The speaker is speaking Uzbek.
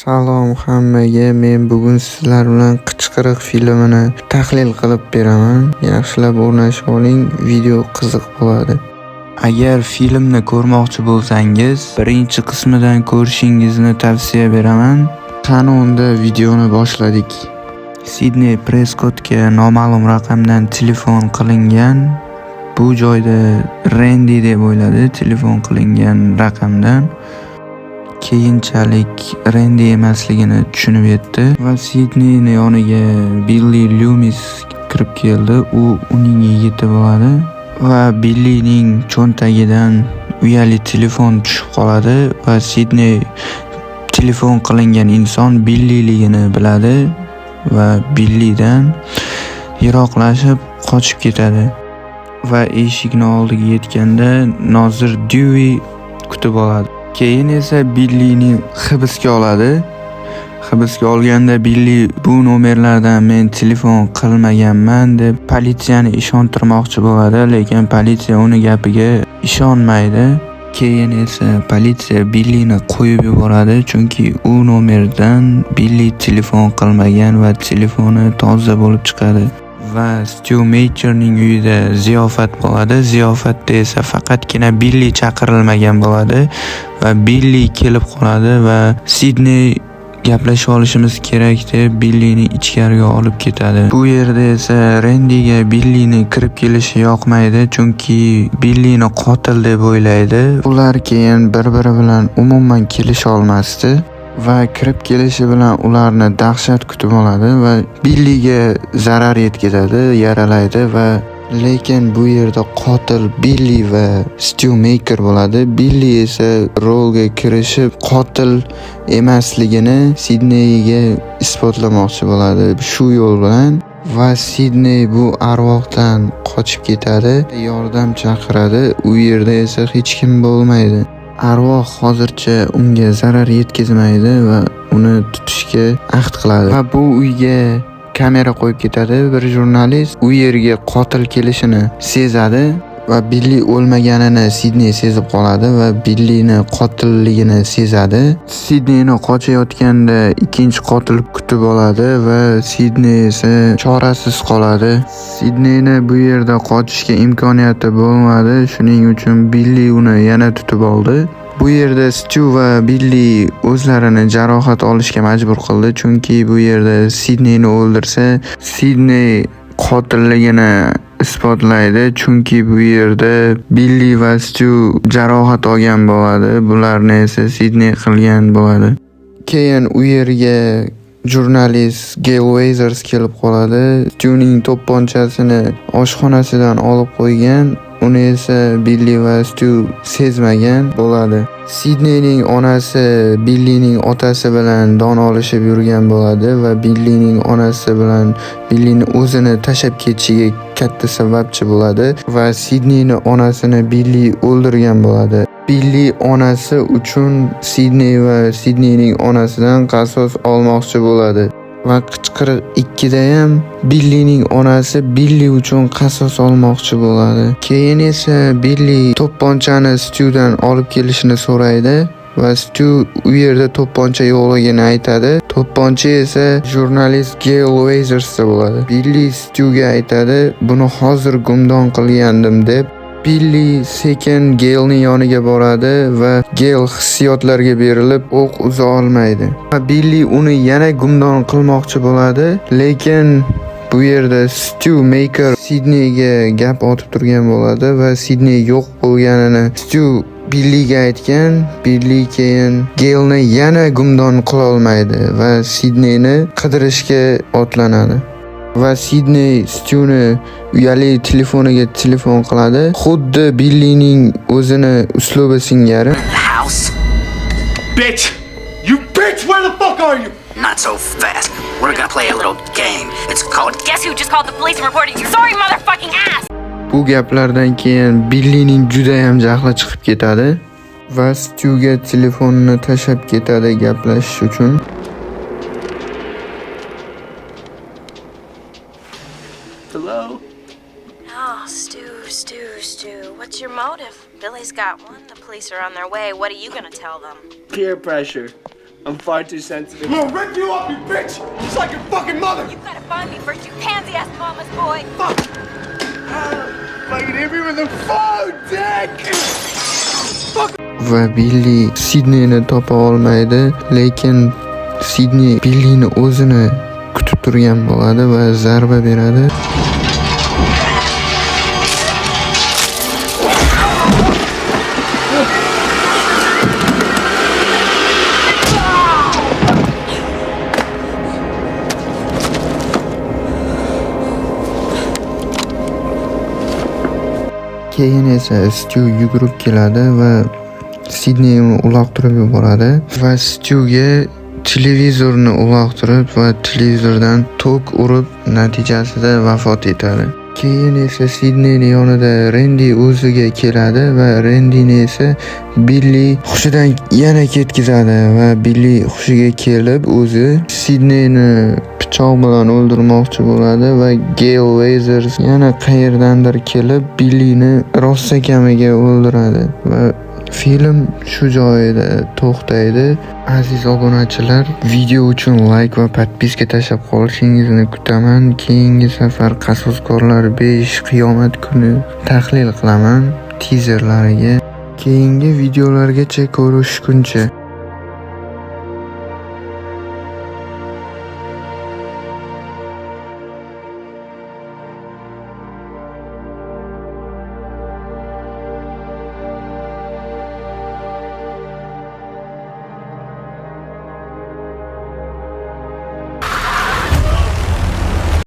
Salom hammaga, men bugun sizlar bilan Qichqiriq filmini tahlil qilib beraman. Yaxshilab o'rnashib oling, video qiziq bo'ladi. Agar filmni ko'rmoqchi bo'lsangiz, birinchi qismidan ko'rishingizni tavsiya beraman. Qani unda videoni boshladik. Sidney Preskottga noma'lum raqamdan telefon qilingan. Bu joyda Randy deb o'yladi telefon qilingan raqamdan. Keyinchalik Randy emasligini tushunib yetdi va Sidneyning yoniga Billy Loomis kirib keldi. U uning yigiti bo'ladi va Billyning cho'ntagidan uyali telefon tushib qoladi va Sidney telefon qilingan inson Billyligini biladi va Billydan yiroqlashib qochib ketadi. Va eshikni oldiga yetganda Nozir Dewey kutib oladi. Keyin esa Billyni hibsga oladi. Hibsga olganda Billy bu nomerlardan men telefon qilmaganman deb politsiyani ishontirmoqchi bo'ladi, lekin politsiya uni gapiga ishonmaydi. Keyin esa politsiya Billyni qo'yib yuboradi, chunki u nomerdan Billy telefon qilmagan va telefoni toza bo'lib chiqadi. Va Stu Macherning uyida ziyofat bo'ladi. Ziyofatda esa faqatgina Billy chaqirilmagan bo'ladi va Billy kelib qoladi va Sidney gaplashib olishimiz kerak deb Billyni ichkariga olib ketadi. Bu yerda esa Randyga Billyni kirib kelishi yoqmaydi, chunki Billyni qotil deb o'ylaydi. Ular keyin bir-biri bilan umuman kelisha olmasdi. Va kirib kelishi bilan ularni dahshat kutib oladi va Billyga zarar yetkazadi, yaralaydi va lekin bu yerda qotil Billy va Stu Maker bo'ladi. Billy esa rolga kirishib qotil emasligini Sidneyga isbotlamoqchi bo'ladi shu yo'l bilan va Sidney bu arvohdan qochib ketadi, yordam chaqiradi. U yerda esa hech kim bo'lmaydi. Arvoh hozircha unga zarar yetkazmaydi va uni tutishga ahd qiladi. Va bu uyga kamera qo'yib ketadi. Bir jurnalist u yerga qotil kelishini sezadi va Billy o'lmaganini Sidney sezib qoladi va Billyni qotilligini sezadi. Sidneyni qochayotganda ikkinchi qotil kutib oladi va Sidney esa chorasiz qoladi. Sidneyni bu yerda qochishga imkoniyati bo'lmadi, shuning uchun Billy uni yana tutib oldi. Bu yerda Stu va Billy o'zlarini jarohat olishga majbur qildi, chunki bu yerda Sidneyni o'ldirsa, Sidney qotilligini isbotlaydi, chunki bu yerda Billy va Stu jarohat olgan bo'ladi. Bularni esa Sidney qilgan bo'ladi. Keyin u yerga jurnalist Gail Weathers kelib qoladi. Stuning to'pponchasini oshxonasidan olib qo'ygan. Uni esa Billy va Stu sezmagan bo'ladi. Sidneyning onasi Billyning otasi bilan don olishib yurgan bo'ladi va Billyning onasi bilan Billyni o'zini tashab ketishiga katta sababchi bo'ladi va Sidneyning onasini Billy o'ldirgan bo'ladi. Billy onasi uchun Sidney va Sidneyning onasidan qasos olmoqchi bo'ladi. Va Qichqiriq 2da ham Billyning onasi Billy uchun qasos olmoqchi bo'ladi. Keyin esa Billy to'pponchani Studan olib kelishini so'raydi va Stu u yerda to'pponcha yo'qligini aytadi. To'pponcha esa jurnalist Gail Weathersda bo'ladi. Billy Stuga aytadi, buni hozir gumdon qilgandim deb. Billy sekin Gailning yoniga boradi va Gail hissiyotlarga berilib o'q uza olmaydi. Billy uni yana gumdon qilmoqchi bo'ladi, lekin bu yerda Stu Maker Sidneyga gap otib turgan bo'ladi va Sidney yo'q bo'lganini Stu Billyga aytgan. Billy keyin Gailni yana gumdon qila olmaydi va Sidneyni qidirishga otlanadi. Va Sidney Stuni uyali telefoniga telefon qiladi. Xuddi Billyning o'zini uslubi singari. Bitch! You bitch! Where the fuck are you? Not so fast. We're gonna play a little game. It's called Guess Who Just Called the Police and Reported You. Sorry, motherfucking ass! Bu gaplardan keyin Billyning juda ham jahli chiqib ketadi va Stuga telefonni tashab ketadi gaplashish uchun. Hello? Oh, Stu. What's your motive? Billy's got one. The police are on their way. What are you gonna tell them? Peer pressure. I'm far too sensitive. I'm gonna rip you up, you bitch! Just like your fucking mother! You gotta find me first, you pansy-ass mama's boy! Fuck! Fucking hit me with the phone, dick! Va Billi Sidneyni topa olmaydi, lekin Sidney Billini o'zini kutib turgan bo'ladi va zarba beradi. Keyin esa Stu yugurib keladi va Sidney uni uloqtirib yuboradi va Stuga televizorni uloqtirib va televizordan tok urib natijasida vafot etadi. Keyin esa Sidneyning yonida Randy o'ziga keladi va Randyni esa Billi hushidan yana ketkizadi va Billi hushiga kelib o'zi Sidneyni pichoq bilan o'ldirmoqchi bo'ladi va Gail Weathers yana qayerdandir kelib Billini rostakamiga o'ldiradi va film shu joyida to'xtaydi. Aziz obunachilar, video uchun like va podpiska tashlab qolishingizni kutaman. Keyingi safar Qasoskorlar 5 qiyomat kuni tahlil qilaman tizerlariga. Keyingi videolargacha ko'rishguncha